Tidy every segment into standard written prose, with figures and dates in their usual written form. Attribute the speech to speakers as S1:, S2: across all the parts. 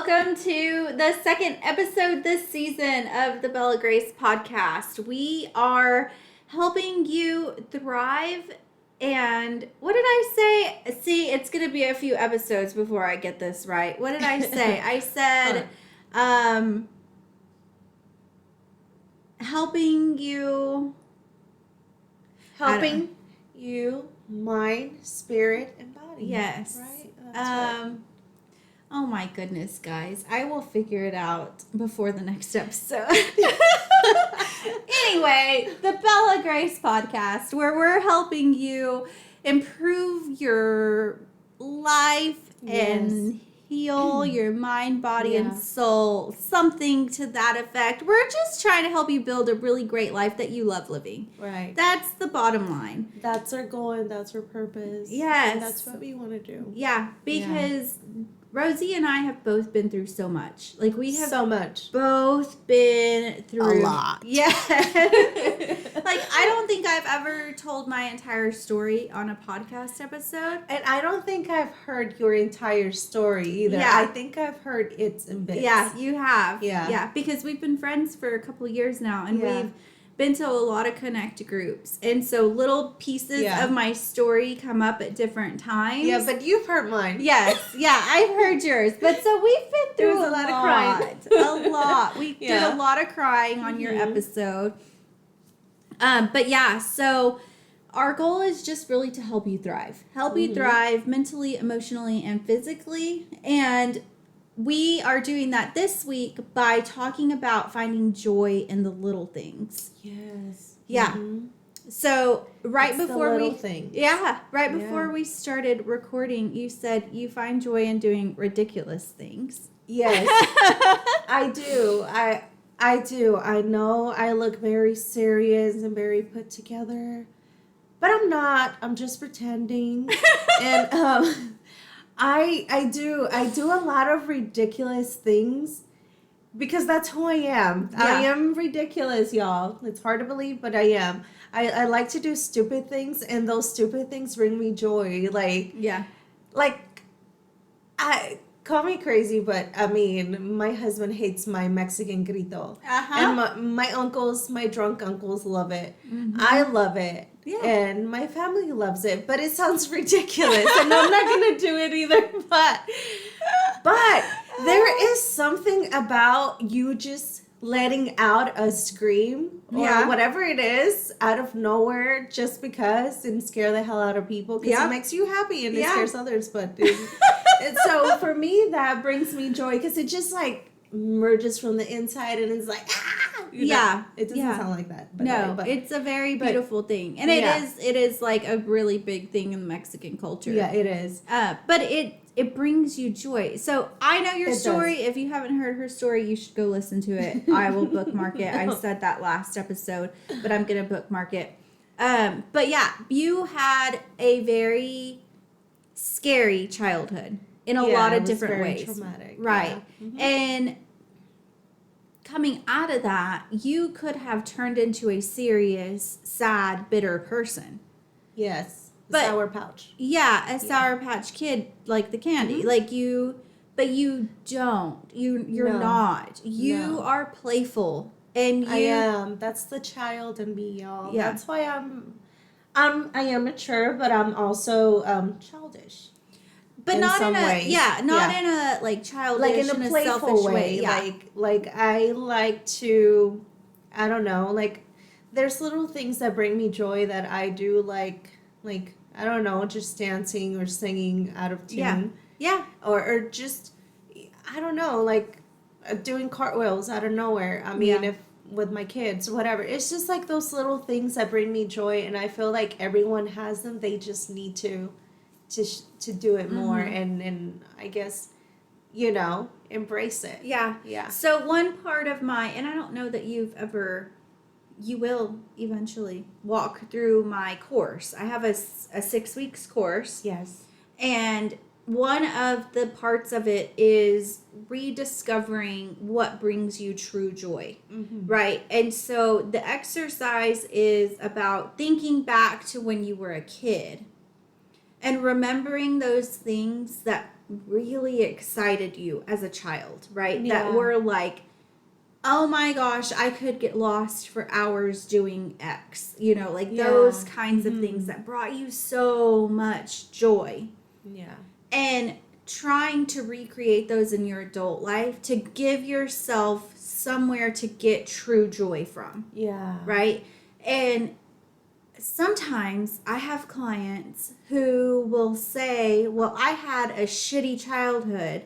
S1: welcome to the second episode this season of the Bella Grace podcast. We are helping you thrive. And what did I say? See, it's going to be a few episodes before I get this right. What did I say? I said, helping you,
S2: mind, spirit, and body.
S1: Yes.
S2: Right? That's right.
S1: Oh my goodness, guys. I will figure it out before the next episode. Anyway, the Bella Grace podcast, where we're helping you improve your life and heal your mind, body, and soul. Something to that effect. We're just trying to help you build a really great life that you love living.
S2: Right.
S1: That's the bottom line.
S2: That's our goal and that's our purpose.
S1: Yes.
S2: And that's what we want to do.
S1: Yeah, because Rosie and I have both been through so much. Like, we have
S2: so much.
S1: both been through
S2: a lot.
S1: Yeah. Like, I don't think I've ever told my entire story on a podcast episode.
S2: And I don't think I've heard your entire story either.
S1: Yeah.
S2: I think I've heard it's in bits.
S1: Yeah, you have.
S2: Yeah.
S1: Yeah, because we've been friends for a couple of years now, and we've been to a lot of connect groups. And so little pieces of my story come up at different times.
S2: Yeah, but you've heard mine.
S1: Yes. Yeah, I've heard yours. But so we've been through
S2: There was a lot of crying.
S1: A lot. We did a lot of crying on your episode. But yeah, so our goal is just really to help you thrive. Help you thrive mentally, emotionally, and physically. And we are doing that this week by talking about finding joy in the little things.
S2: Yes.
S1: Yeah. So right
S2: It's
S1: before
S2: the little things.
S1: before we started recording, you said you find joy in doing ridiculous things.
S2: Yes. I do. I do. I know I look very serious and very put together, but I'm not. I'm just pretending. And I do a lot of ridiculous things because that's who I am.
S1: Yeah.
S2: I am ridiculous, y'all. It's hard to believe, but I am. I like to do stupid things, and those stupid things bring me joy. I call me crazy, but I mean, my husband hates my Mexican grito. And my uncles, my drunk uncles love it. I love it.
S1: Yeah.
S2: And my family loves it, but it sounds ridiculous, and I'm not going to do it either. But there is something about you just letting out a scream or whatever it is out of nowhere just because and scare the hell out of people because it makes you happy and it scares others. But and so for me, that brings me joy because it just like merges from the inside and it's like, it doesn't sound like that. But
S1: it's a very beautiful thing. And it is like a really big thing in Mexican culture.
S2: Yeah, it is.
S1: But it brings you joy. So I know your story.
S2: Does.
S1: If you haven't heard her story, you should go listen to it. I will bookmark it. I said that last episode, but I'm going to bookmark it. But yeah, you had a very scary childhood in a lot of different ways.
S2: Traumatic.
S1: Right.
S2: Yeah.
S1: And coming out of that, you could have turned into a serious, sad, bitter person.
S2: Yes.
S1: But
S2: Sour Pouch.
S1: Yeah, a Sour Patch Kid, like the candy. Like but you don't. You're not. You are playful. And
S2: I am. That's the child in me, y'all.
S1: Yeah.
S2: That's why I am mature, but I'm also childish.
S1: But
S2: in
S1: not
S2: some
S1: in a
S2: ways.
S1: not in a like childish,
S2: Like in a playful
S1: selfish
S2: way.
S1: Yeah.
S2: Like I like to, I don't know, like there's little things that bring me joy that I do like I don't know, just dancing or singing out of tune.
S1: Yeah.
S2: Or just, I don't know, like doing cartwheels out of nowhere. I mean, if with my kids, whatever. It's just like those little things that bring me joy, and I feel like everyone has them. They just need to do it more, and I guess, embrace it.
S1: Yeah.
S2: Yeah.
S1: So one part of and I don't know that you will eventually walk through my course. I have a 6 weeks course.
S2: Yes.
S1: And one of the parts of it is rediscovering what brings you true joy, right? And so the exercise is about thinking back to when you were a kid and remembering those things that really excited you as a child, right?
S2: Yeah.
S1: That were like, oh my gosh, I could get lost for hours doing X. You know, like those kinds of things that brought you so much joy.
S2: Yeah.
S1: And trying to recreate those in your adult life to give yourself somewhere to get true joy from.
S2: Yeah.
S1: Right? And sometimes I have clients who will say, well, I had a shitty childhood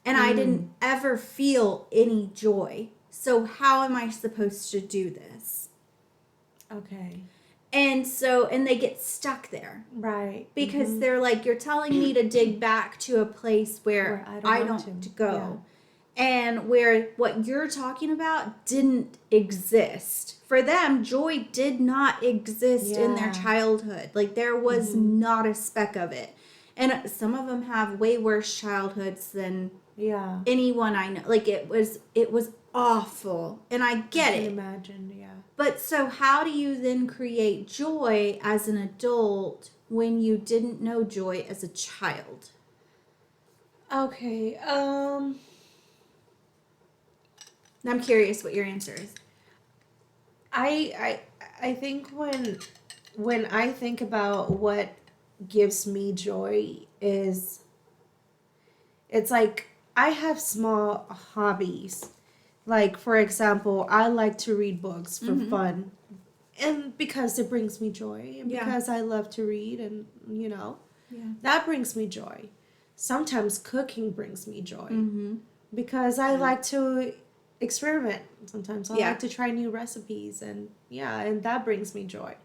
S1: and I didn't ever feel any joy. So how am I supposed to do this?
S2: Okay.
S1: And they get stuck there.
S2: Right.
S1: Because they're like, you're telling me to dig back to a place where I don't go. Yeah. And where what you're talking about didn't exist. For them, joy did not exist in their childhood. Like, there was not a speck of it. And some of them have way worse childhoods than anyone I know. Like, it was awful. And I get it. I can
S2: imagine, yeah.
S1: But so how do you then create joy as an adult when you didn't know joy as a child?
S2: Okay.
S1: I'm curious what your answer is.
S2: I think when I think about what gives me joy is, it's like I have small hobbies. Like, for example, I like to read books for fun. And because it brings me joy. And because I love to read and, that brings me joy. Sometimes cooking brings me joy. Because I like to experiment. Sometimes I like to try new recipes. And, and that brings me joy.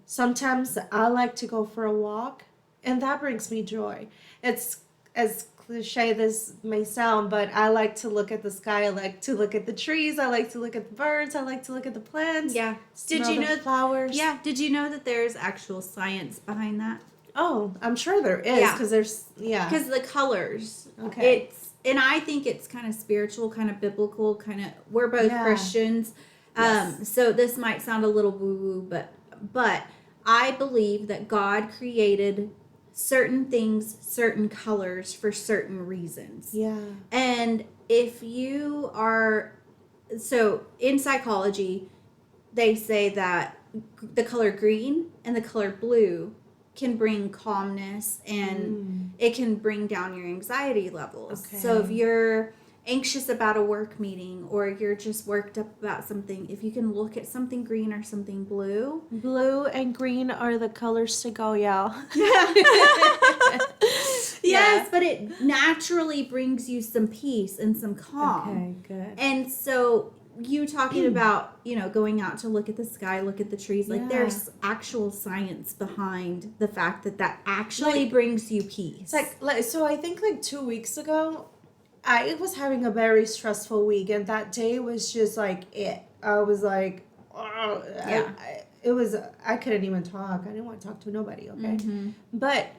S2: Sometimes I like to go for a walk. And that brings me joy. It's as cliche this may sound, but I like to look at the sky. I like to look at the trees. I like to look at the birds. I like to look at the plants.
S1: Yeah. Did you know
S2: flowers?
S1: Yeah. Did you know that there's actual science behind that?
S2: Oh, I'm sure there is, because there's
S1: because the colors.
S2: Okay.
S1: And I think it's kind of spiritual, kind of biblical, kind of. We're both Christians, so this might sound a little woo-woo, but I believe that God created certain things, certain colors for certain reasons.
S2: Yeah.
S1: And if you are, so in psychology, they say that the color green and the color blue can bring calmness and it can bring down your anxiety levels. Okay. So if you're anxious about a work meeting or you're just worked up about something, if you can look at something green or something blue.
S2: Blue and green are the colors to go, y'all.
S1: Yes, but it naturally brings you some peace and some calm.
S2: Okay, good.
S1: And so you talking about, going out to look at the sky, look at the trees, like there's actual science behind the fact that actually brings you peace.
S2: Like so I think 2 weeks ago, I was having a very stressful week, and that day was just it. I was like, oh, I couldn't even talk. I didn't want to talk to nobody, okay? But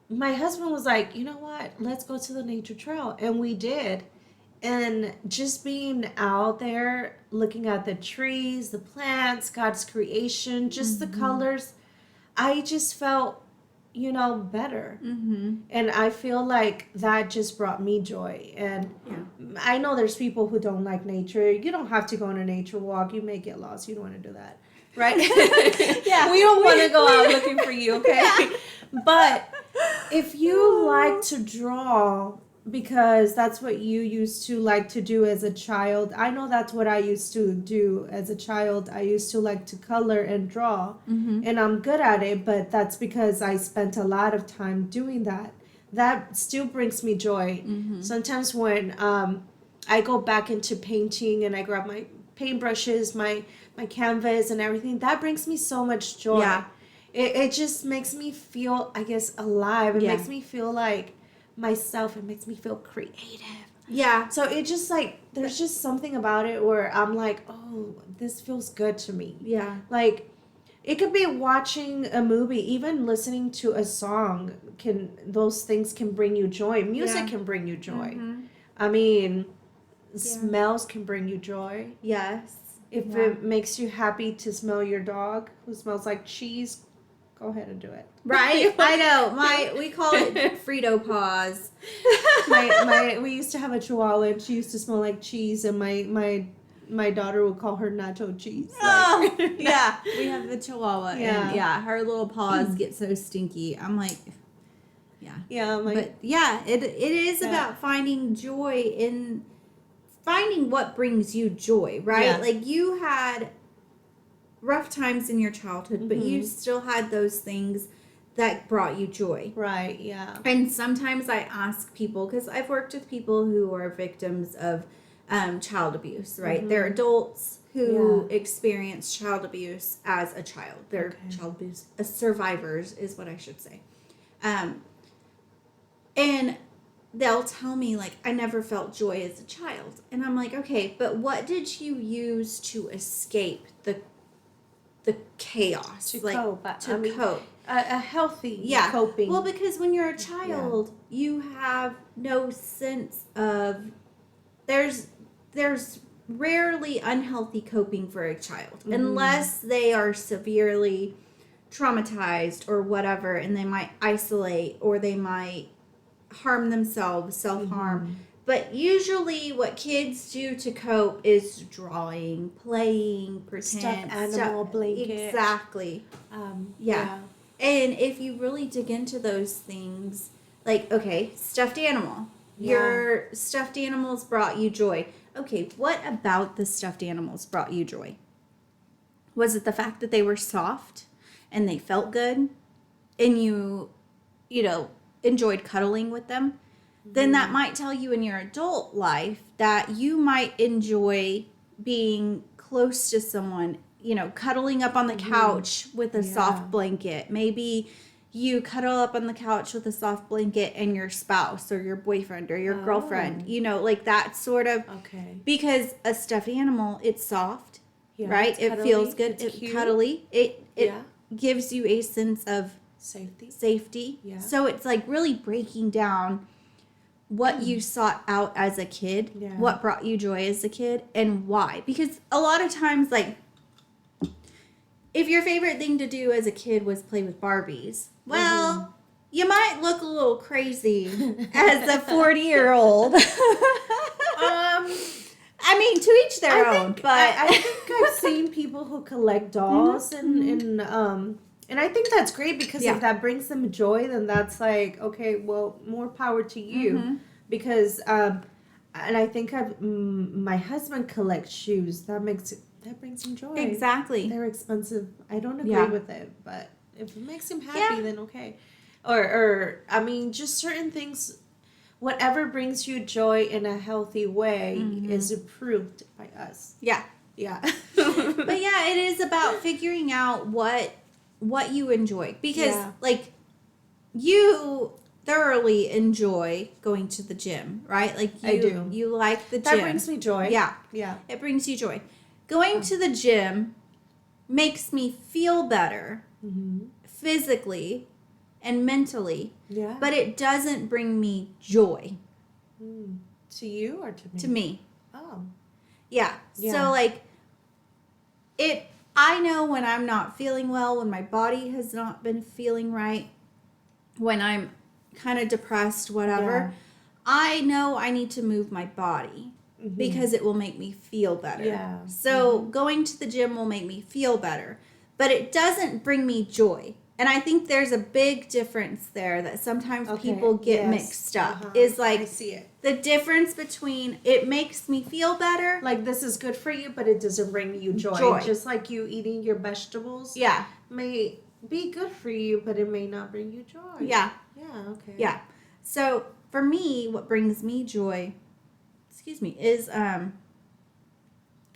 S2: my husband was like, you know what? Let's go to the nature trail. And we did. And just being out there, looking at the trees, the plants, God's creation, just the colors, I just felt, better. And I feel like that just brought me joy. And I know there's people who don't like nature. You don't have to go on a nature walk. You may get lost. You don't want to do that. Right? We don't want to go out looking for you, okay? But if you like to draw, because that's what you used to like to do as a child. I know that's what I used to do as a child. I used to like to color and draw, and I'm good at it, but that's because I spent a lot of time doing that. That still brings me joy. Sometimes when I go back into painting and I grab my paintbrushes, my canvas and everything, that brings me so much joy. Yeah. It just makes me feel, I guess, alive. It makes me feel like myself. It makes me feel creative.
S1: Yeah.
S2: So it just there's just something about it where I'm like, oh, this feels good to me. Yeah. Like, it could be watching a movie, even listening to a song. Those things can bring you joy. Music can bring you joy. I mean, smells can bring you joy.
S1: Yes.
S2: If it makes you happy to smell your dog who smells like cheese, go ahead and do it.
S1: Right? I know. We call it Frito paws.
S2: We used to have a Chihuahua, and she used to smell like cheese, and my daughter would call her nacho cheese.
S1: Oh, yeah. We have the Chihuahua,
S2: Yeah.
S1: and yeah, her little paws get so stinky. I'm like, yeah.
S2: Yeah,
S1: But yeah, it is about finding joy in finding what brings you joy, right?
S2: Yeah.
S1: Like you had rough times in your childhood, but you still had those things that brought you joy.
S2: Right, yeah.
S1: And sometimes I ask people, because I've worked with people who are victims of child abuse, right? They're adults who experience child abuse as a child. They're child abuse survivors is what I should say. And they'll tell me, like, I never felt joy as a child. And I'm like, okay, but what did you use to escape the chaos?
S2: To
S1: like,
S2: cope.
S1: Cope.
S2: A healthy coping.
S1: Well, because when you're a child, you have no sense of... There's rarely unhealthy coping for a child. Unless they are severely traumatized or whatever, and they might isolate or they might harm themselves, self-harm. But usually what kids do to cope is drawing, playing, pretend.
S2: Stuffed animal blanket.
S1: Exactly. Yeah. And if you really dig into those things, like, okay, stuffed animal.
S2: Yeah.
S1: Your stuffed animals brought you joy. Okay, what about the stuffed animals brought you joy? Was it the fact that they were soft and they felt good and you enjoyed cuddling with them? Then that might tell you in your adult life that you might enjoy being close to someone, cuddling up on the couch with a soft blanket. Maybe you cuddle up on the couch with a soft blanket and your spouse or your boyfriend or your girlfriend, like that sort of.
S2: Okay.
S1: Because a stuffed animal, it's soft, right? It
S2: cuddly,
S1: feels good. It's
S2: cute.
S1: cuddly. It gives you a sense of
S2: safety. Yeah.
S1: So it's like really breaking down what you sought out as a kid, what brought you joy as a kid, and why. Because a lot of times, like, if your favorite thing to do as a kid was play with Barbies, well, you might look a little crazy as a 40-year-old. I mean, to each their own. But
S2: I think I've seen people who collect dolls and I think that's great because if that brings them joy, then that's like, okay, well, more power to you. Because, and I think my husband collects shoes. That brings him joy.
S1: Exactly.
S2: They're expensive. I don't agree with it, but if it makes him happy, then okay. Or I mean, just certain things, whatever brings you joy in a healthy way is approved by us.
S1: Yeah.
S2: Yeah.
S1: But yeah, it is about figuring out what you enjoy. Because, like, you thoroughly enjoy going to the gym, right? Like,
S2: I do.
S1: You like the gym.
S2: That brings me joy.
S1: Yeah.
S2: Yeah.
S1: It brings you joy. Going to the gym makes me feel better physically and mentally. Yeah. But it doesn't bring me joy.
S2: To you or to me?
S1: To me.
S2: Oh.
S1: Yeah. So, like, I know when I'm not feeling well, when my body has not been feeling right, when I'm kind of depressed, whatever, I know I need to move my body because it will make me feel better. Yeah. So going to the gym will make me feel better, but it doesn't bring me joy. And I think there's a big difference there that sometimes people get mixed up. Is like,
S2: I see it.
S1: The difference between it makes me feel better.
S2: Like, this is good for you, but it doesn't bring you joy. Just like you eating your vegetables. Yeah. May be good for you, but it may not bring you joy.
S1: Yeah.
S2: Yeah, okay.
S1: Yeah. So for me, what brings me joy, is kind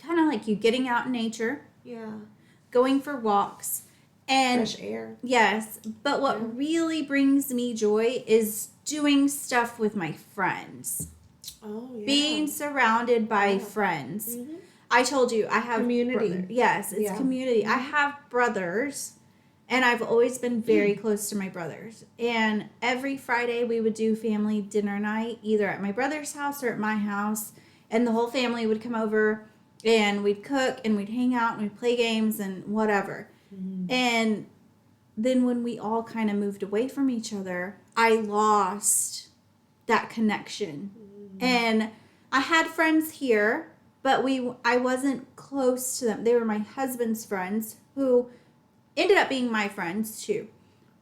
S1: of like you getting out in nature. Yeah. Going for walks. And
S2: fresh air.
S1: Yes. But what really brings me joy is doing stuff with my friends. Oh, yeah. Being surrounded by friends. I told you I have
S2: community.
S1: Yes, it's community. I have brothers, and I've always been very close to my brothers. And every Friday we would do family dinner night, either at my brother's house or at my house, and the whole family would come over, and we'd cook, and we'd hang out, and we'd play games and whatever. And then when we all kind of moved away from each other, I lost that connection. And I had friends here, but I wasn't close to them. They were my husband's friends who ended up being my friends too.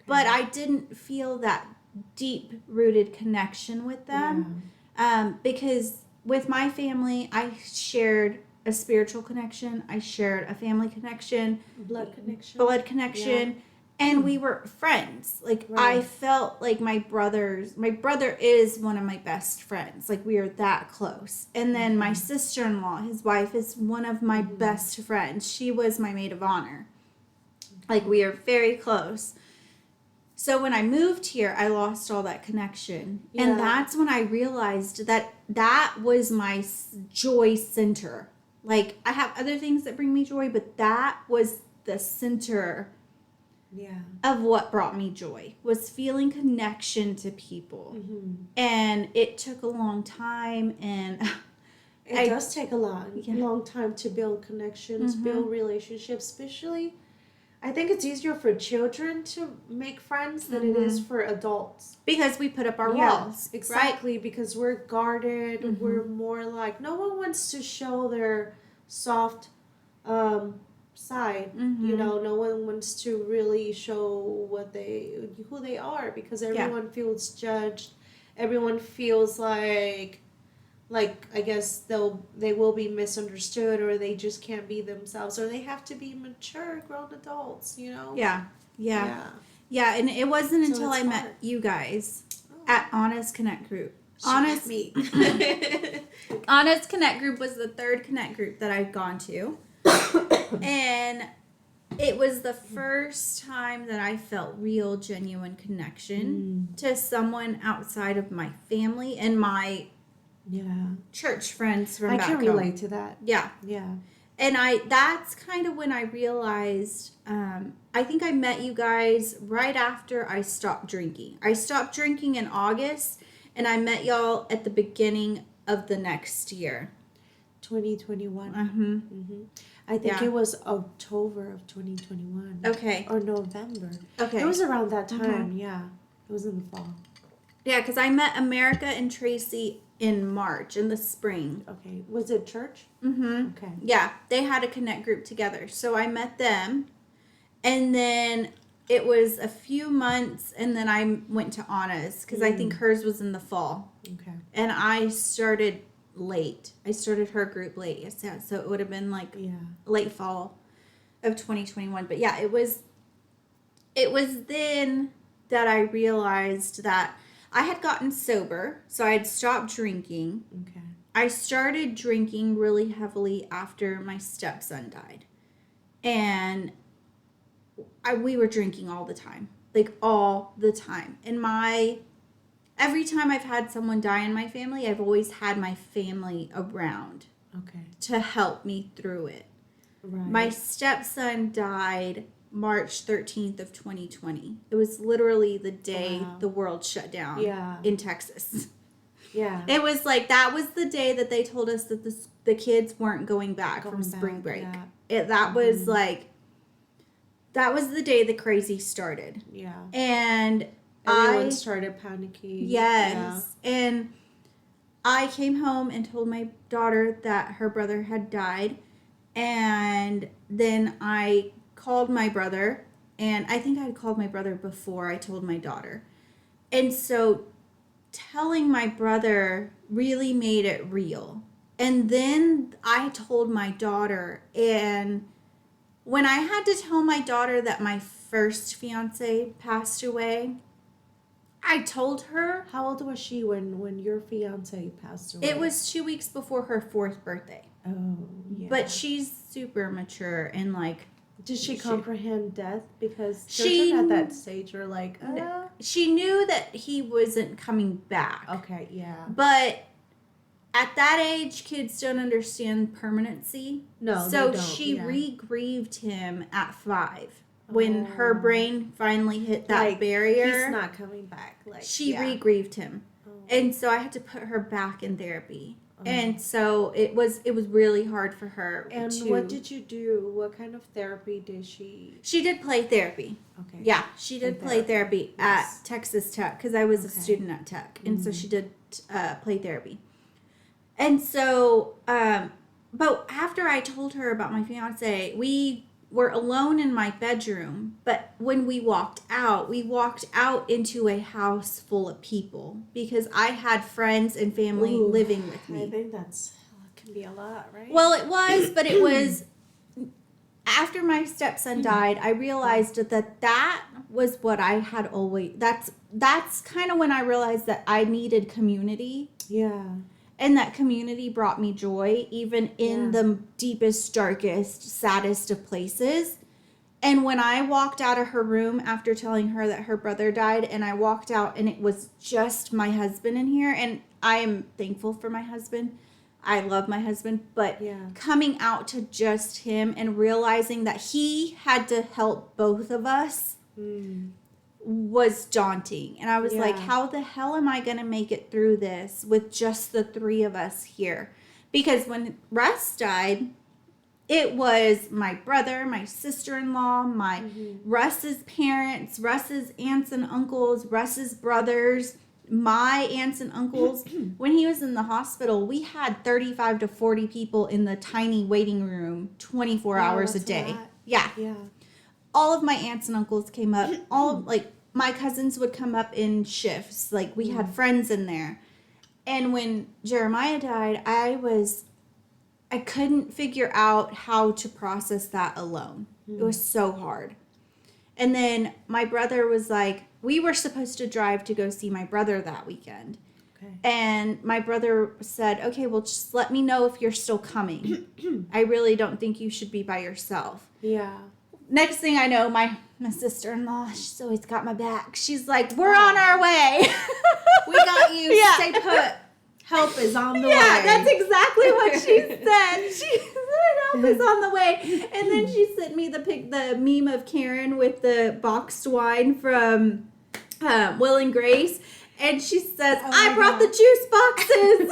S1: Okay. But I didn't feel that deep rooted connection with them. Because with my family, I shared a spiritual connection. I shared a family connection. Blood connection. Yeah. And we were friends. Like, I felt like my brother is one of my best friends. Like, we are that close. And then my sister-in-law, his wife, is one of my best friends. She was my maid of honor. Like, we are very close. So when I moved here, I lost all that connection. Yeah. And that's when I realized that was my joy center. Like, I have other things that bring me joy, but that was the center of what brought me joy, was feeling connection to people. And it took a long time, and
S2: it does take a long time to build connections, build relationships, especially I think it's easier for children to make friends than it is for adults.
S1: Because we put up our walls.
S2: Exactly, right? Because we're guarded, we're more like, no one wants to show their soft side. You know, no one wants to really show who they are, because everyone feels judged. Everyone feels like I guess they will be misunderstood, or they just can't be themselves, or they have to be mature grown adults, you know.
S1: Yeah, and it wasn't until I met you guys at Honest Connect Group. Honest Connect Group was the third Connect Group that I'd gone to. And it was the first time that I felt real, genuine connection to someone outside of my family and my church friends from back home. I can relate
S2: to that.
S1: Yeah. And that's kind of when I realized, I think I met you guys right after I stopped drinking. I stopped drinking in August, and I met y'all at the beginning of the next year.
S2: 2021. I think it was October of 2021.
S1: Okay.
S2: Or November.
S1: Okay.
S2: It was around that time, yeah. It was in the fall.
S1: Yeah, because I met America and Tracy in March, in the spring.
S2: Okay. Was it church? Okay.
S1: Yeah, they had a Connect group together. So I met them, and then it was a few months, and then I went to Anna's, because I think hers was in the fall.
S2: Okay.
S1: And I started late. I started her group late. So it would have been like late fall of 2021. But yeah, it was then that I realized that I had gotten sober. So I had stopped drinking.
S2: Okay.
S1: I started drinking really heavily after my stepson died. And we were drinking all the time. Like, all the time. And every time I've had someone die in my family, I've always had my family around to help me through it. Right. My stepson died March 13th of 2020. It was literally the day the world shut down in Texas.
S2: Yeah.
S1: It was like, that was the day that they told us that the kids weren't going back from spring break. Yeah. That was like, that was the day the crazy started.
S2: Yeah.
S1: And
S2: everyone started panicking.
S1: Yes. Yeah. And I came home and told my daughter that her brother had died. And then I called my brother. And I think I had called my brother before I told my daughter. And so telling my brother really made it real. And then I told my daughter. And when I had to tell my daughter that my first fiance passed away, I told her.
S2: How old was she when your fiance passed away?
S1: It was 2 weeks before her 4th birthday.
S2: Oh, yeah.
S1: But she's super mature and like.
S2: Did she comprehend death? Because children at that stage are like,
S1: She knew that he wasn't coming back.
S2: Okay, yeah.
S1: But at that age, kids don't understand permanency.
S2: No,
S1: so
S2: they don't.
S1: She re-grieved him at 5. When her brain finally hit that barrier.
S2: He's not coming back.
S1: She re-grieved him. Oh. And so I had to put her back in therapy. And so it was really hard for her.
S2: And what did you do? What kind of therapy did she?
S1: She did play therapy.
S2: Okay.
S1: Yeah, she did play therapy at Texas Tech because I was a student at Tech, and so she did play therapy. And so, but after I told her about my fiance, we were alone in my bedroom. But when we walked out into a house full of people because I had friends and family living with me.
S2: I think that can be a lot, right?
S1: Well, it was, but it was after my stepson died, I realized that was what I had always, that's kind of when I realized that I needed community.
S2: Yeah.
S1: And that community brought me joy, even in the deepest, darkest, saddest of places. And when I walked out of her room after telling her that her brother died, and I walked out and it was just my husband in here, and I am thankful for my husband. I love my husband, but coming out to just him and realizing that he had to help both of us was daunting. And I was like, how the hell am I going to make it through this with just the three of us here? Because when Russ died, it was my brother, my sister-in-law, my Russ's parents, Russ's aunts and uncles, Russ's brothers, my aunts and uncles. When he was in the hospital, we had 35 to 40 people in the tiny waiting room 24 hours a day. Yeah. All of my aunts and uncles came up. My cousins would come up in shifts. Like, we had friends in there. And when Jeremiah died, I couldn't figure out how to process that alone. It was so hard. And then my brother was like, we were supposed to drive to go see my brother that weekend. Okay. And my brother said, okay, well, just let me know if you're still coming. I really don't think you should be by yourself.
S2: Yeah.
S1: Next thing I know, my sister-in-law, she's always got my back. She's like, we're on our way.
S2: We got you. Stay put. Help is on the way.
S1: Yeah, that's exactly what she said. She said, help is on the way. And then she sent me the meme of Karen with the boxed wine from Will and Grace. And she says, I brought the juice boxes.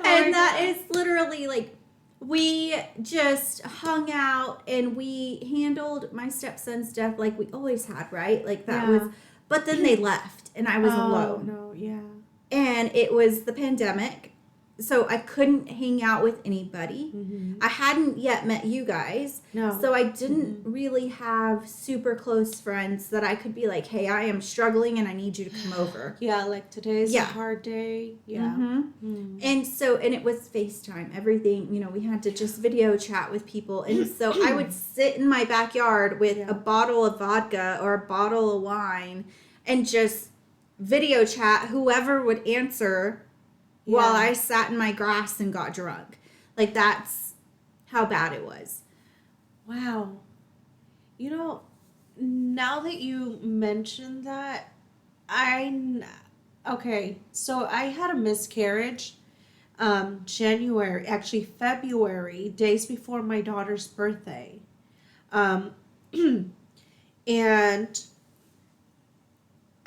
S1: And that is literally like, we just hung out and we handled my stepson's death like we always had, right? Like that was, but then they left and I was alone.
S2: No, yeah.
S1: And it was the pandemic, so I couldn't hang out with anybody. I hadn't yet met you guys. No. So I didn't really have super close friends that I could be like, hey, I am struggling and I need you to come over.
S2: Yeah, like today's a hard day. Yeah.
S1: And it was FaceTime, everything, we had to just video chat with people. And so I would sit in my backyard with a bottle of vodka or a bottle of wine and just video chat whoever would answer while I sat in my grass and got drunk. Like, that's how bad it was.
S2: Wow. Now that you mentioned that, so I had a miscarriage February, days before my daughter's birthday. And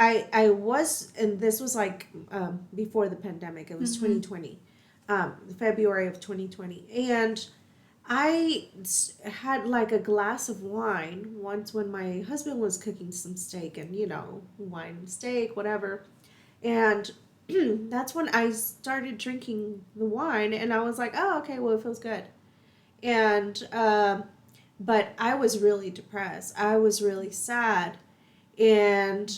S2: I was, and this was like before the pandemic, it was 2020, February of 2020. And I had like a glass of wine once when my husband was cooking some steak and, wine, steak, whatever. And that's when I started drinking the wine and I was like, oh, okay, well, it feels good. And, but I was really depressed. I was really sad. And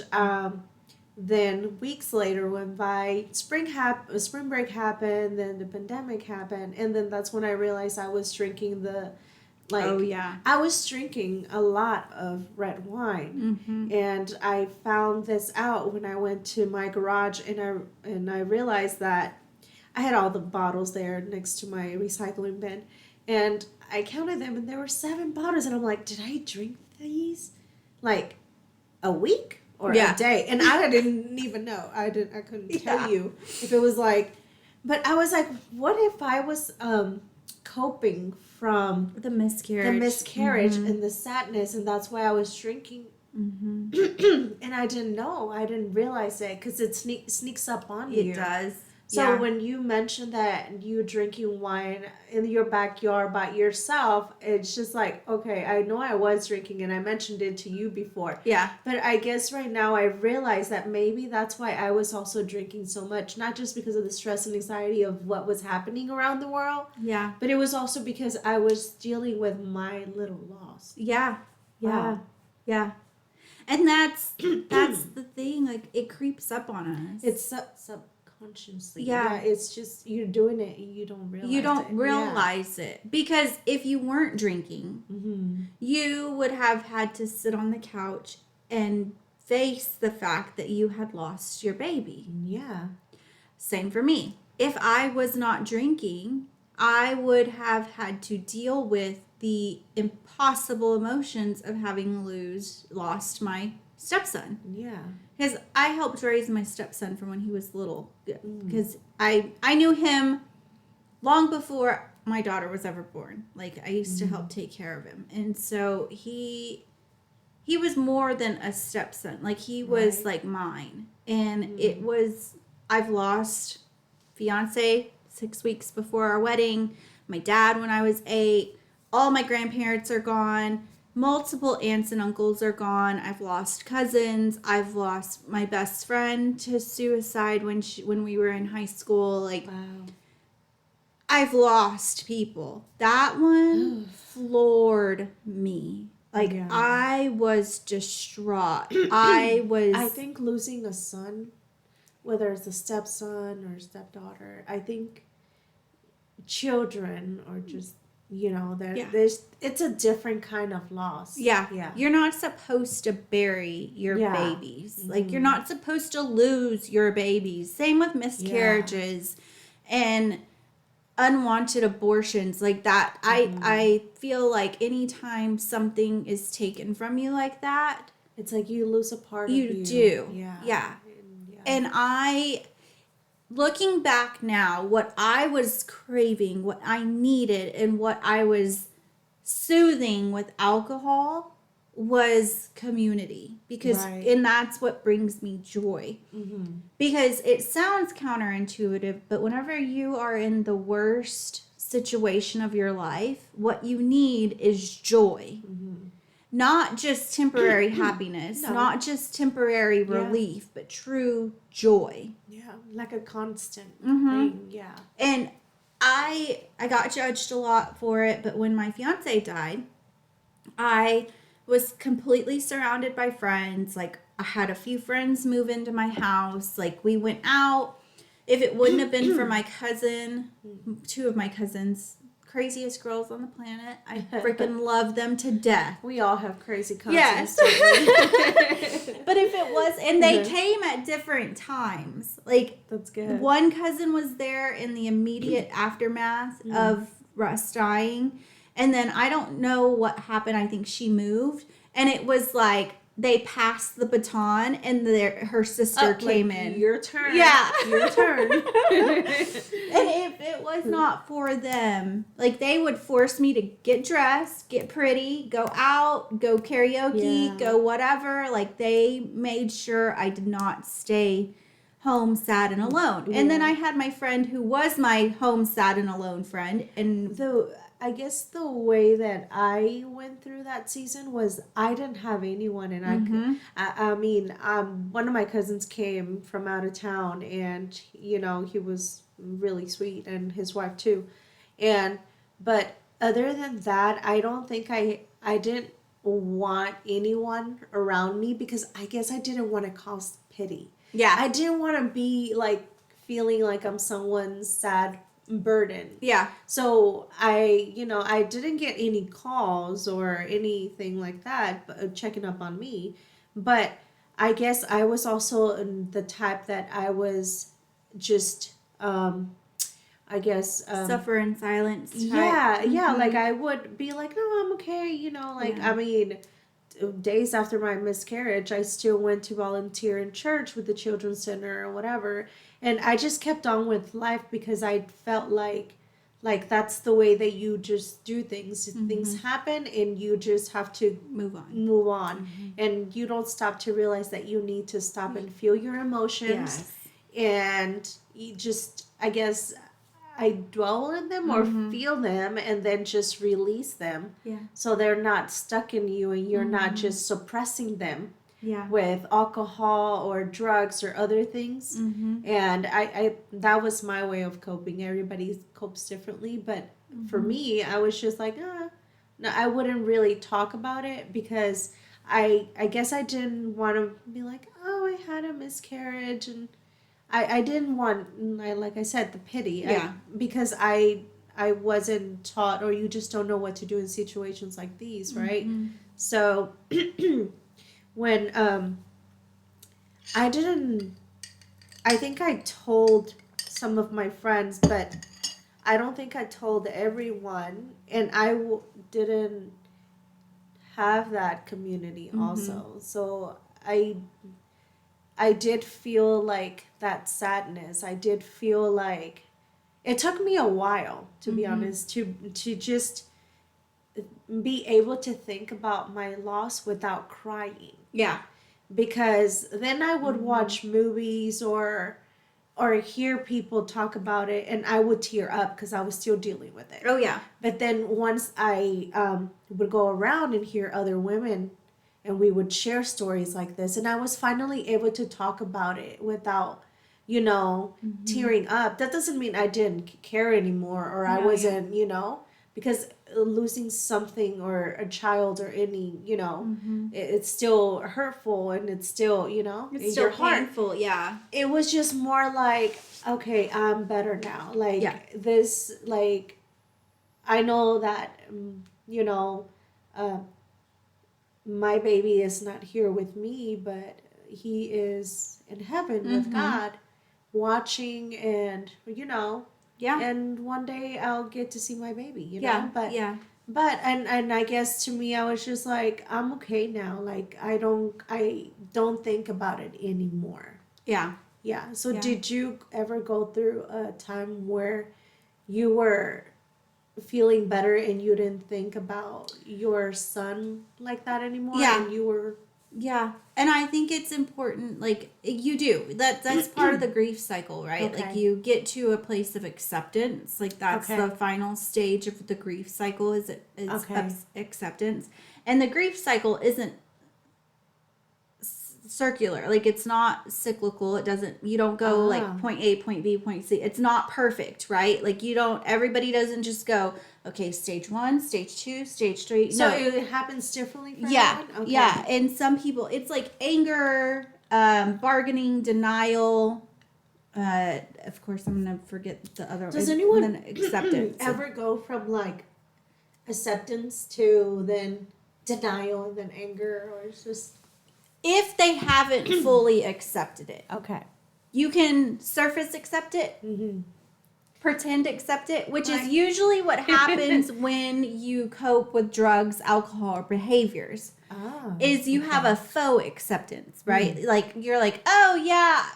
S2: then weeks later went by, spring break happened, then the pandemic happened, and then that's when I realized I was drinking I was drinking a lot of red wine. And I found this out when I went to my garage and I realized that I had all the bottles there next to my recycling bin, and I counted them and there were 7 bottles, and I'm like, did I drink these like a week or a day? And I didn't even know. I couldn't tell you if it was like, but I was like, what if I was coping from
S1: the miscarriage
S2: and the sadness, and that's why I was drinking. And I didn't know. I didn't realize it because it sneaks up on you.
S1: It does.
S2: So when you mentioned that you drinking wine in your backyard by yourself, it's just like, okay, I know I was drinking and I mentioned it to you before.
S1: Yeah.
S2: But I guess right now I realize that maybe that's why I was also drinking so much, not just because of the stress and anxiety of what was happening around the world.
S1: Yeah.
S2: But it was also because I was dealing with my little loss.
S1: Yeah. Yeah.
S2: Wow.
S1: Yeah. And that's the thing. Like, it creeps up on us.
S2: It's subconsciously.
S1: Yeah.
S2: It's just you're doing it and you don't realize it.
S1: You don't realize it. Because if you weren't drinking, you would have had to sit on the couch and face the fact that you had lost your baby.
S2: Yeah.
S1: Same for me. If I was not drinking, I would have had to deal with the impossible emotions of having lost my stepson.
S2: Yeah.
S1: Because I helped raise my stepson from when he was little. Because I knew him long before my daughter was ever born. Like, I used to help take care of him. And so he was more than a stepson. Like, he was like mine. And it was, I've lost fiance 6 weeks before our wedding, my dad when I was 8, all my grandparents are gone, multiple aunts and uncles are gone, I've lost cousins, I've lost my best friend to suicide when we were in high school. Like,
S2: wow.
S1: I've lost people. That one floored me. Like, I was distraught. I
S2: think losing a son, whether it's a stepson or stepdaughter, I think children or just, there's it's a different kind of loss.
S1: Yeah.
S2: Yeah.
S1: You're not supposed to bury your babies. Like, you're not supposed to lose your babies. Same with miscarriages and unwanted abortions like that. I feel like anytime something is taken from you like that,
S2: it's like you lose a part of you.
S1: You do.
S2: Yeah.
S1: And looking back now, what I was craving, what I needed, and what I was soothing with alcohol was community. And that's what brings me joy. Because it sounds counterintuitive, but whenever you are in the worst situation of your life, what you need is joy. Not just temporary happiness, not just temporary relief, but true joy.
S2: Yeah, like a constant thing. Yeah.
S1: And I got judged a lot for it, but when my fiance died, I was completely surrounded by friends. Like, I had a few friends move into my house. Like, we went out. If it wouldn't have been for my cousin, 2 of my cousins, craziest girls on the planet. I freaking love them to death.
S2: We all have crazy cousins.
S1: Yes. But if it was, and they came at different times. Like,
S2: that's good.
S1: One cousin was there in the immediate aftermath of Russ dying. And then I don't know what happened. I think she moved. And it was like, they passed the baton and her sister came in.
S2: Your turn.
S1: Yeah.
S2: Your turn.
S1: And if it was not for them, like, they would force me to get dressed, get pretty, go out, go karaoke, go whatever. Like, they made sure I did not stay home sad and alone. And then I had my friend who was my home sad and alone friend. And
S2: I guess the way that I went through that season was I didn't have anyone, and I mean, one of my cousins came from out of town, and he was really sweet, and his wife too, but other than that, I don't think I didn't want anyone around me because I guess I didn't want to cause pity.
S1: Yeah,
S2: I didn't want to be like feeling like I'm someone's sad burden.
S1: Yeah.
S2: So I didn't get any calls or anything like that checking up on me, but I guess I was also the type that I was just
S1: suffer in silence type.
S2: Yeah, like I would be like, no, I'm okay, I mean, days after my miscarriage, I still went to volunteer in church with the children's center or whatever. And I just kept on with life because I felt like that's the way that you just do things. Things happen and you just have to move on. And you don't stop to realize that you need to stop and feel your emotions.
S1: Yes.
S2: And, you just, I guess, I dwell in them or feel them and then just release them.
S1: Yeah.
S2: So they're not stuck in you and you're not just suppressing them.
S1: Yeah.
S2: With alcohol or drugs or other things. And I that was my way of coping. Everybody copes differently, but for me, I was just like, no, I wouldn't really talk about it because I guess I didn't want to be like, oh, I had a miscarriage, and I didn't want, like I said, the pity.
S1: Yeah.
S2: Because I wasn't taught, or you just don't know what to do in situations like these, right? So when I think I told some of my friends, but I don't think I told everyone, and didn't have that community also. So I did feel like that sadness. I did feel like it took me a while, to be honest, to just be able to think about my loss without crying.
S1: Yeah.
S2: Because then I would watch movies or hear people talk about it, and I would tear up because I was still dealing with it.
S1: Oh, yeah.
S2: But then once I would go around and hear other women, and we would share stories like this, and I was finally able to talk about it without, tearing up. That doesn't mean I didn't care anymore, or I wasn't, because losing something or a child or any, it's still hurtful, and it's still,
S1: It's
S2: in
S1: still
S2: your heart.
S1: painful, yeah.
S2: It was just more like, okay, I'm better now. Like this, like, I know that, my baby is not here with me, but he is in heaven with God, watching, and
S1: Yeah.
S2: and one day I'll get to see my baby,
S1: Yeah.
S2: But and I guess to me, I was just like, I'm okay now. Like I don't think about it anymore.
S1: Yeah.
S2: Yeah. So
S1: Yeah.
S2: did you ever go through a time where you were feeling better and you didn't think about your son like that anymore?
S1: Yeah.
S2: And you were...
S1: Yeah. And I think it's important, like, you do. That's part of the grief cycle, right?
S2: Okay.
S1: Like, you get to a place of acceptance. Like, that's
S2: Okay.
S1: the final stage of the grief cycle is
S2: Okay.
S1: acceptance. And the grief cycle isn't circular. Like, it's not cyclical. You don't go like point A, point B, point C. It's not perfect, right? Like, everybody doesn't just go, okay, stage 1, stage 2, stage 3.
S2: So
S1: no.
S2: it happens differently for
S1: Yeah.
S2: everyone? Okay.
S1: Yeah. And some people, it's like anger, bargaining, denial. Of course, I'm going to forget the other one.
S2: Does anyone
S1: And then acceptance.
S2: ever go from like acceptance to then denial and then anger, or it's just...
S1: If they haven't fully accepted it.
S2: Okay.
S1: You can surface accept it. Pretend accept it, which is usually what happens when you cope with drugs, alcohol, or behaviors. Is you have a faux acceptance, right? Like, you're like, oh yeah,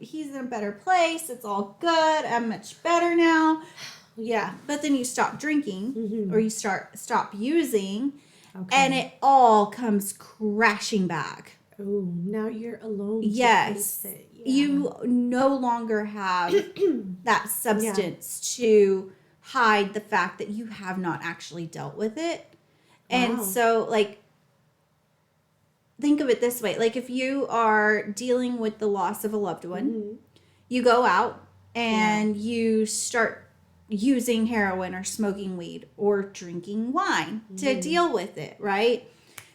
S1: he's in a better place, it's all good, I'm much better now.
S2: Yeah.
S1: But then you stop drinking or you stop using,
S2: Okay.
S1: and it all comes crashing back.
S2: Oh, now you're alone.
S1: Yes.
S2: To face it. Yeah.
S1: You no longer have that substance to hide the fact that you have not actually dealt with it. And
S2: Wow.
S1: so, like, think of it this way. Like, if you are dealing with the loss of a loved one, you go out and you start using heroin or smoking weed or drinking wine to deal with it, right?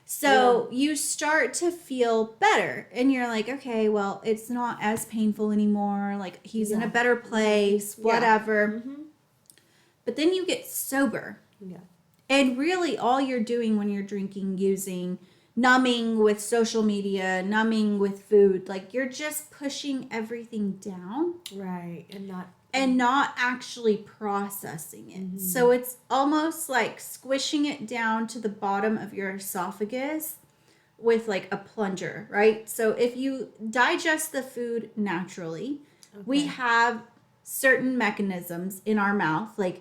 S1: So you start to feel better, and you're like, okay, well, it's not as painful anymore. Like, he's in a better place, whatever. But then you get sober.
S2: Yeah.
S1: And really all you're doing when you're drinking, using, numbing with social media, numbing with food, like, you're just pushing everything down.
S2: Right.
S1: And not actually processing it. So it's almost like squishing it down to the bottom of your esophagus with like a plunger, right? So if you digest the food naturally, we have certain mechanisms in our mouth, like,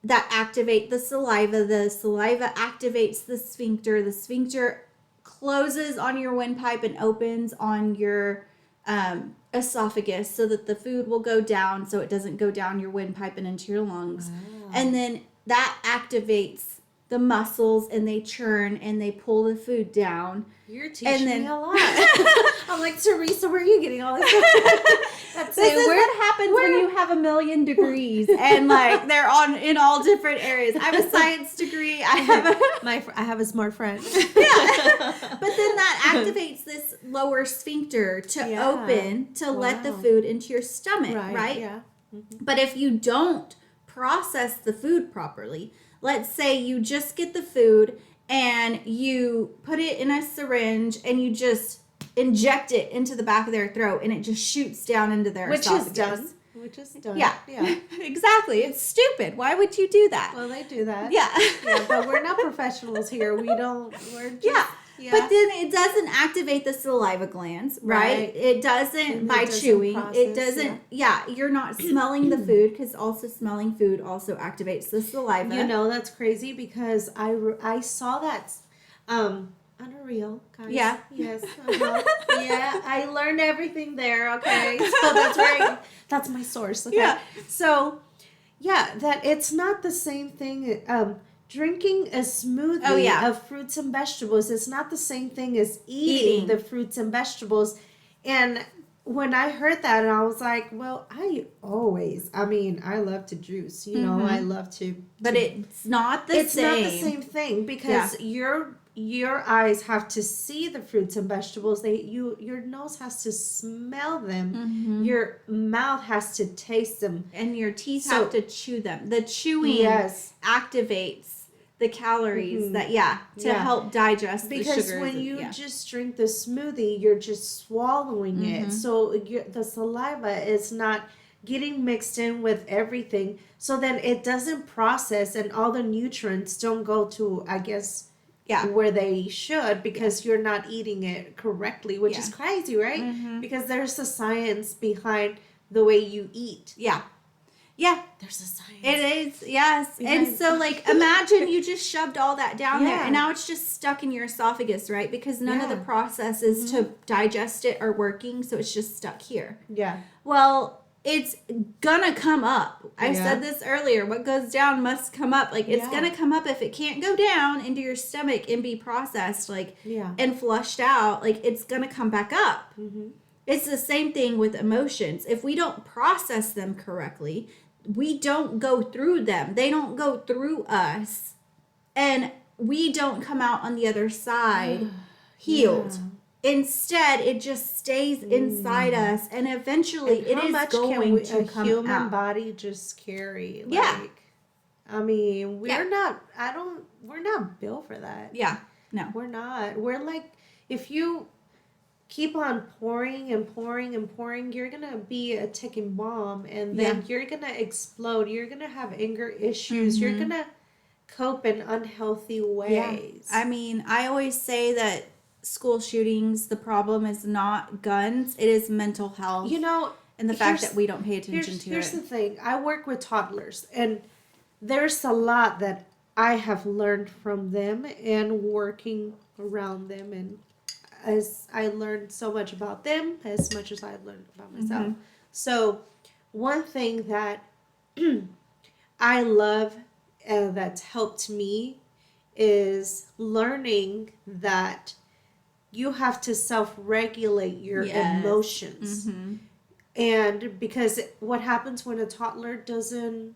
S1: that activate the saliva. The saliva activates the sphincter. The sphincter closes on your windpipe and opens on your esophagus so that the food will go down so it doesn't go down your windpipe and into your lungs. Wow. And then that activates the muscles and they churn and they pull the food down.
S2: You're teaching me a lot. I'm like, Teresa, where are you getting all this stuff?
S1: This is what happens when you have 1,000,000 degrees and like they're in all different areas. I have a science degree. I
S2: have a smart friend.
S1: Yeah. But then that activates this lower sphincter to open to let the food into your stomach, right?
S2: Yeah. Mm-hmm.
S1: But if you don't process the food properly, let's say you just get the food and you put it in a syringe and you just inject it into the back of their throat and it just shoots down into their esophagus.
S2: Which is done.
S1: Yeah. Exactly. It's stupid. Why would you do that?
S2: Well, they do that.
S1: Yeah.
S2: But we're not professionals here. We're just...
S1: Yeah. But then it doesn't activate the saliva glands, right? It doesn't by chewing. It doesn't, you're not smelling the food because also smelling food also activates the saliva.
S2: You know, that's crazy because I saw that on a reel, guys.
S1: Yeah.
S2: Yes. Yeah, I learned everything there, okay? So that's right. That's my source, okay?
S1: Yeah.
S2: So, that it's not the same thing. Drinking a smoothie of fruits and vegetables is not the same thing as eating the fruits and vegetables. And when I heard that, and I was like, well, I love to juice, you know, I love to.
S1: But it's not the same.
S2: It's not the same thing because your eyes have to see the fruits and vegetables. Your nose has to smell them. Mm-hmm. Your mouth has to taste them.
S1: And your teeth have to chew them. The chewing activates the calories to help digest the sugars.
S2: Because when you just drink the smoothie, you're just swallowing it. So the saliva is not getting mixed in with everything. So then it doesn't process and all the nutrients don't go to, I guess, where they should because you're not eating it correctly, which is crazy, right? Mm-hmm. Because there's a science behind the way you eat.
S1: Yeah.
S2: There's a science.
S1: It is, yes. And so, like, imagine you just shoved all that down there, and now it's just stuck in your esophagus, right? Because none of the processes to digest it are working, so it's just stuck here.
S2: Yeah.
S1: Well, it's gonna come up. I said this earlier. What goes down must come up. Like, it's gonna come up if it can't go down into your stomach and be processed, like, and flushed out. Like, it's gonna come back up. Mm-hmm. It's the same thing with emotions. If we don't process them correctly, we don't go through them. They don't go through us. And we don't come out on the other side healed. Instead, it just stays inside us. And eventually, it is going to come out.
S2: A human body just carry? I mean, we're not built for that.
S1: Yeah. No.
S2: We're not. We're like, if you keep on pouring and pouring and pouring, you're going to be a ticking bomb and then you're going to explode. You're going to have anger issues. Mm-hmm. You're going to cope in unhealthy ways.
S1: I mean, I always say that school shootings, the problem is not guns. It is mental health.
S2: You know,
S1: and the fact that we don't pay attention to it.
S2: Here's the thing. I work with toddlers and there's a lot that I have learned from them and working around them, and as I learned so much about them as much as I learned about myself. Mm-hmm. So one thing that I love that's helped me is learning that you have to self-regulate your emotions. Mm-hmm. And because what happens when a toddler doesn't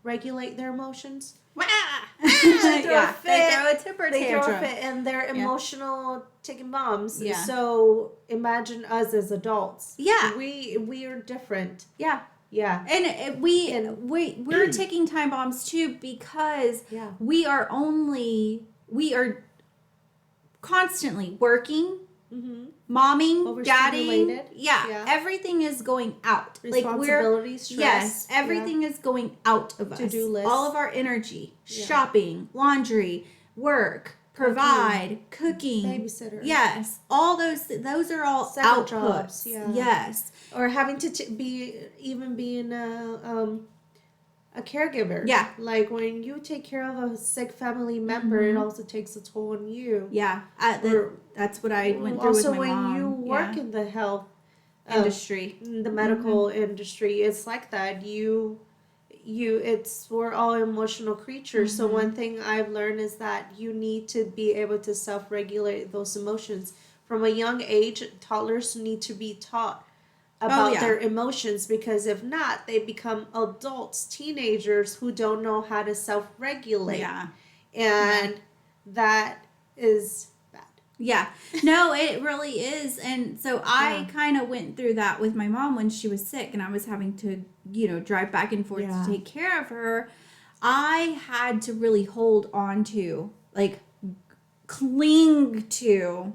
S2: regulate their emotions? They throw a temper tantrum. They throw a fit and they're emotional taking bombs. Yeah. So imagine us as adults. Yeah. We are different.
S1: Yeah. Yeah. And we're taking time bombs too because we are constantly working, momming, dadding. Yeah. Everything is going out.
S2: Responsibility, stress.
S1: Yes. Everything is going out of us.
S2: To-do list.
S1: All of our energy, shopping, laundry, work, provide, cooking.
S2: Babysitter.
S1: Yes. All those are all outputs. Jobs. Yeah. Yes.
S2: Or having to be in a caregiver.
S1: Yeah.
S2: Like when you take care of a sick family member, it also takes a toll on you.
S1: Yeah. That's what I went through
S2: also
S1: with my mom.
S2: when you work in the health
S1: industry,
S2: in the medical industry, it's like that. We're all emotional creatures. So one thing I've learned is that you need to be able to self-regulate those emotions. From a young age, toddlers need to be taught about their emotions, because if not, they become adults, teenagers who don't know how to self-regulate.
S1: Yeah.
S2: And that is bad.
S1: Yeah. No, it really is. And so I kind of went through that with my mom when she was sick and I was having to, drive back and forth to take care of her. I had to really hold on to, like, cling to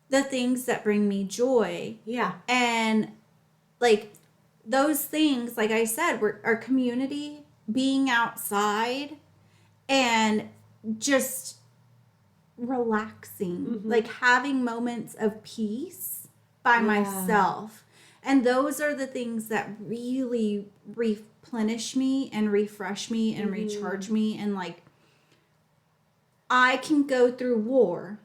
S1: the things that bring me joy.
S2: Yeah.
S1: And, like, those things, like I said, were our community, being outside, and just relaxing, like having moments of peace by myself. And those are the things that really replenish me and refresh me and recharge me. And like, I can go through war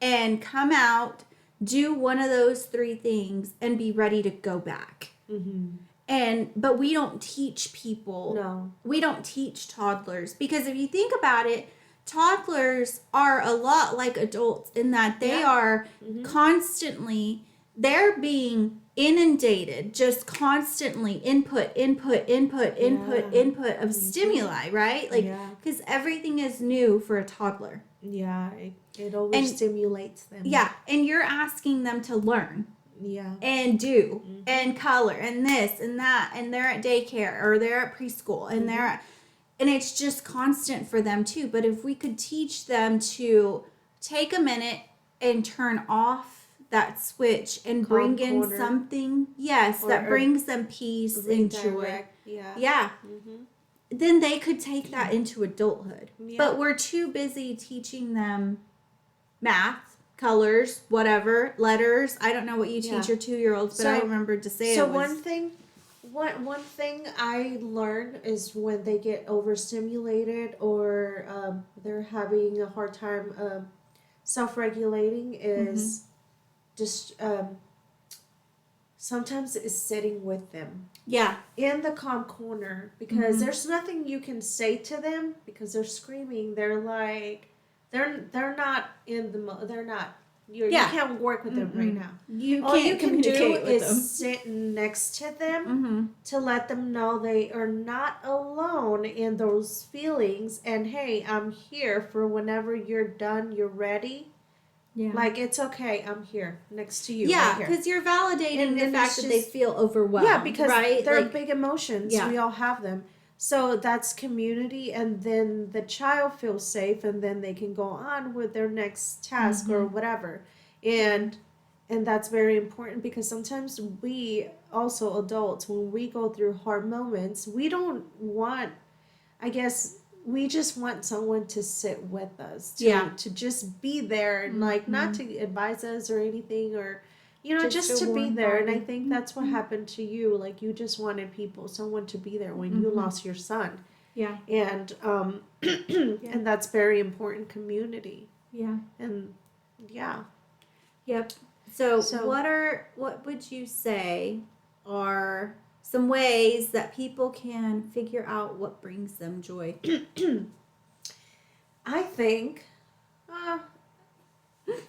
S1: and come out, do one of those 3 things and be ready to go back. But we don't teach people.
S2: No.
S1: We don't teach toddlers, because if you think about it, toddlers are a lot like adults in that they are constantly, they're being inundated, just constantly input of stimuli, right? Like, because everything is new for a toddler.
S2: Yeah, it overstimulates them.
S1: Yeah, and you're asking them to learn.
S2: Yeah.
S1: And do and color and this and that, and they're at daycare or they're at preschool and and it's just constant for them too. But if we could teach them to take a minute and turn off that switch and bring in something, that brings them peace and joy. Yeah. Then they could take that into adulthood. Yeah. But we're too busy teaching them math, colors, whatever, letters. I don't know what you teach your 2-year-olds, but I remembered to say
S2: so one thing I learned is when they get overstimulated or they're having a hard time self-regulating is just sometimes it's sitting with them.
S1: Yeah.
S2: In the calm corner, because there's nothing you can say to them because they're screaming. They're like, they're not in the they're not. You can't work with them right now. All you can do is sit next to them to let them know they are not alone in those feelings. And hey, I'm here for whenever you're done, you're ready. Yeah. Like, it's okay, I'm here next to you.
S1: Yeah, because you're validating the fact that they feel overwhelmed.
S2: Yeah, because they're big emotions. Yeah. We all have them. So that's community, and then the child feels safe, and then they can go on with their next task or whatever. And that's very important, because sometimes we also adults, when we go through hard moments, we don't want, I guess, we just want someone to sit with us, to just be there, and like not to advise us or anything, or just to be there. And I think that's what happened to you. Like, you just wanted someone to be there when you lost your son. Yeah. And and that's very important, community. Yeah. And Yep. So what would you say are some ways that people can figure out what brings them joy? I think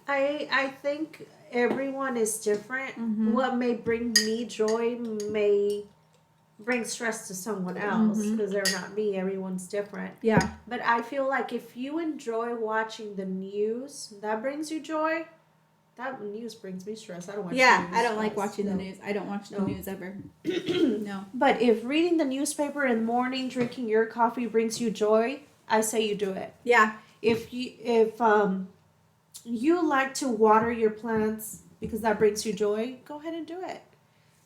S2: I think everyone is different. What may bring me joy may bring stress to someone else, because they're not me. Everyone's different. Yeah. But I feel like if you enjoy watching the news, that brings you joy. That news brings me stress. I don't watch the news. I don't like watching the news. I don't watch the news ever. No. But if reading the newspaper in the morning, drinking your coffee brings you joy, I say you do it. Yeah. If you like to water your plants because that brings you joy, go ahead and do it.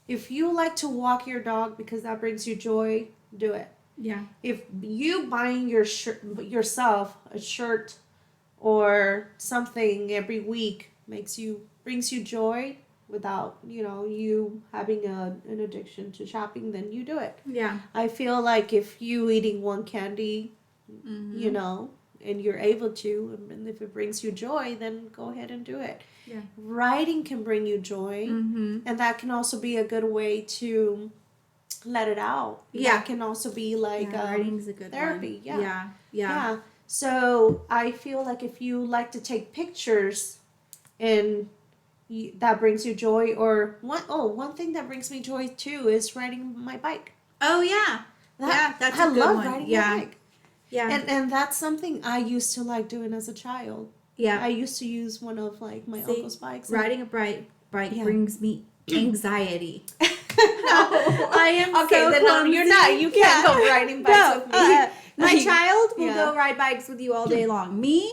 S2: If you like to walk your dog because that brings you joy, do it. Yeah. If you buying yourself a shirt or something every week brings you joy, without, you having an addiction to shopping, then you do it.
S1: Yeah.
S2: I feel like if you eating one candy,
S1: Mm-hmm.
S2: and you're able to, and if it brings you joy, then go ahead and do it.
S1: Yeah.
S2: Writing can bring you joy,
S1: Mm-hmm.
S2: and that can also be a good way to let it out.
S1: Yeah.
S2: That can also be like
S1: writing's a good
S2: therapy.
S1: one.
S2: Yeah.
S1: Yeah.
S2: So I feel like if you like to take pictures and that brings you joy, or one thing that brings me joy too is riding my bike.
S1: Oh yeah. That's a good
S2: love
S1: one.
S2: riding
S1: Yeah.
S2: my bike.
S1: Yeah.
S2: And that's something I used to like doing as a child.
S1: Yeah.
S2: I used to use one of like my uncle's bikes.
S1: Riding a bike brings me anxiety.
S2: No.
S1: I am
S2: okay,
S1: so
S2: then
S1: clumsy.
S2: you're not. You can't go riding bikes with me.
S1: My child will go ride bikes with you all day long. Me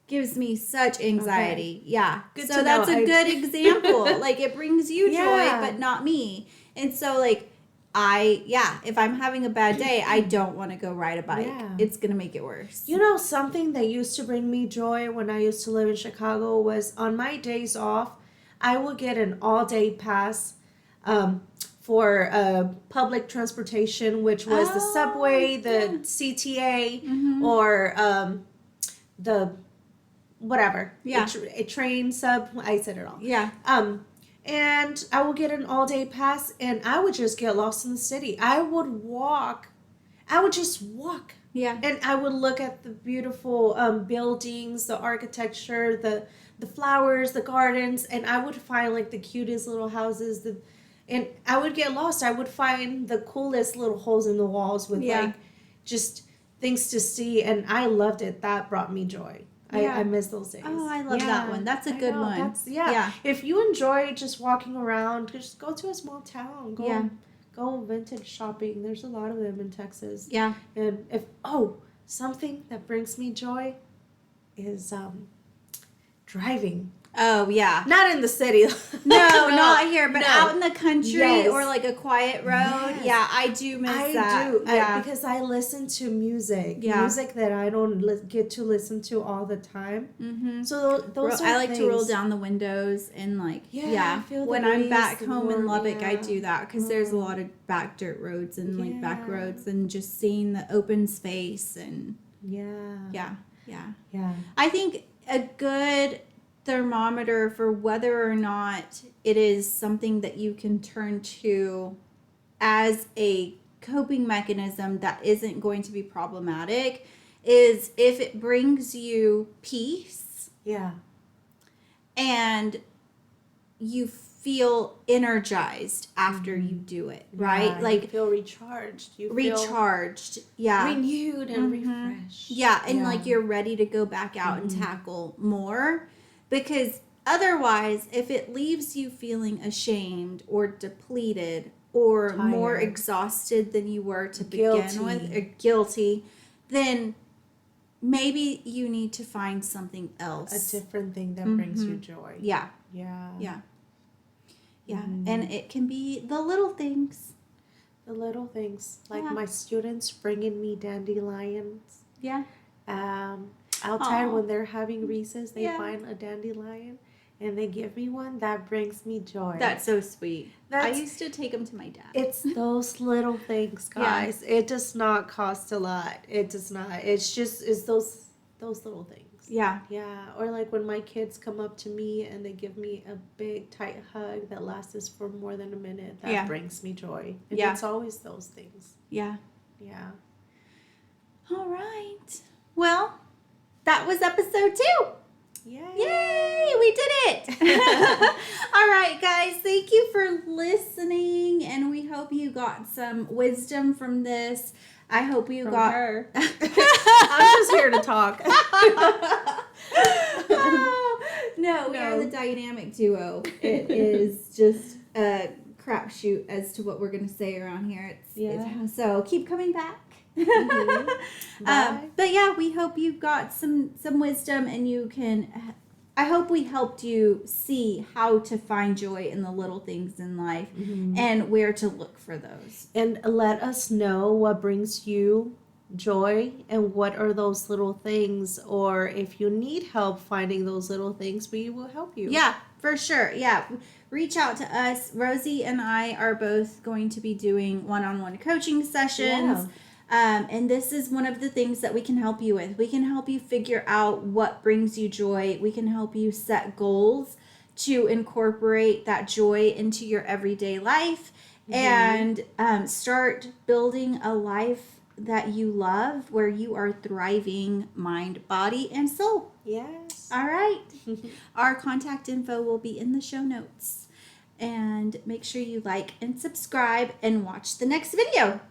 S1: gives me such anxiety. Okay. Yeah.
S2: Good
S1: so that's a good example. Like it brings you joy, but not me. And so like if I'm having a bad day, I don't want to go ride a bike. Yeah. It's going to make it worse.
S2: Something that used to bring me joy when I used to live in Chicago was on my days off, I would get an all-day pass for public transportation, which was the subway, the CTA, or the whatever.
S1: Yeah.
S2: A train, sub, I said it all.
S1: Yeah.
S2: And I would get an all-day pass, and I would just get lost in the city. I would walk. I would just walk.
S1: Yeah.
S2: And I would look at the beautiful buildings, the architecture, the flowers, the gardens, and I would find like the cutest little houses. And I would get lost. I would find the coolest little holes in the walls with like just things to see, and I loved it. That brought me joy. I miss those days.
S1: Oh, I love that one. That's a good one.
S2: That's, If you enjoy just walking around, just go to a small town. Go vintage shopping. There's a lot of them in Texas.
S1: Yeah.
S2: And something that brings me joy is driving.
S1: Oh, yeah.
S2: Not in the city.
S1: No, not here, but out in the country or like a quiet road. Yes. Yeah, I do miss that.
S2: I do.
S1: Yeah.
S2: Because I listen to music.
S1: Yeah.
S2: Music that I don't get to listen to all the time.
S1: Mm-hmm.
S2: So those
S1: I like to roll down the windows and like, when I'm back home in Lubbock, I do that because there's a lot of back dirt roads and like back roads and just seeing the open space and yeah. I think a good thermometer for whether or not it is something that you can turn to as a coping mechanism that isn't going to be problematic is if it brings you peace and you feel energized after you do it, right? Like
S2: you feel recharged. You
S1: recharged,
S2: feel renewed and refreshed.
S1: Yeah, and like you're ready to go back out and tackle more. Because otherwise, if it leaves you feeling ashamed or depleted or tired, more exhausted than you were to begin with, or guilty, then maybe you need to find something else.
S2: A different thing that brings you joy.
S1: Yeah. And it can be the little things.
S2: The little things. Like my students bringing me dandelions.
S1: Yeah.
S2: Outside when they're having recess, they find a dandelion and they give me one. That brings me joy.
S1: That's so sweet. I used to take them to my dad.
S2: It's those little things, guys. It does not cost a lot. It does not. It's those little things.
S1: Yeah.
S2: Or like when my kids come up to me and they give me a big tight hug that lasts for more than a minute. That brings me joy. And it's always those things. Yeah.
S1: All right. Well, that was episode 2. Yay! We did it! All right, guys. Thank you for listening, and we hope you got some wisdom from this. I hope you got her.
S2: I'm just here to talk.
S1: No, we are the dynamic duo. It is just a crapshoot as to what we're going to say around here. So keep coming back. But yeah, we hope you got some wisdom, and you can. I hope we helped you see how to find joy in the little things in life and where to look for those. And let us know what brings you joy and what are those little things, or if you need help finding those little things, we will help you. Yeah, for sure. Yeah. reach out to us. Rosie and I are both going to be doing one-on-one coaching sessions. And this is one of the things that we can help you with. We can help you figure out what brings you joy. We can help you set goals to incorporate that joy into your everyday life and start building a life that you love, where you are thriving mind, body, and soul.
S2: Yes.
S1: All right. Our contact info will be in the show notes. And make sure you like and subscribe and watch the next video.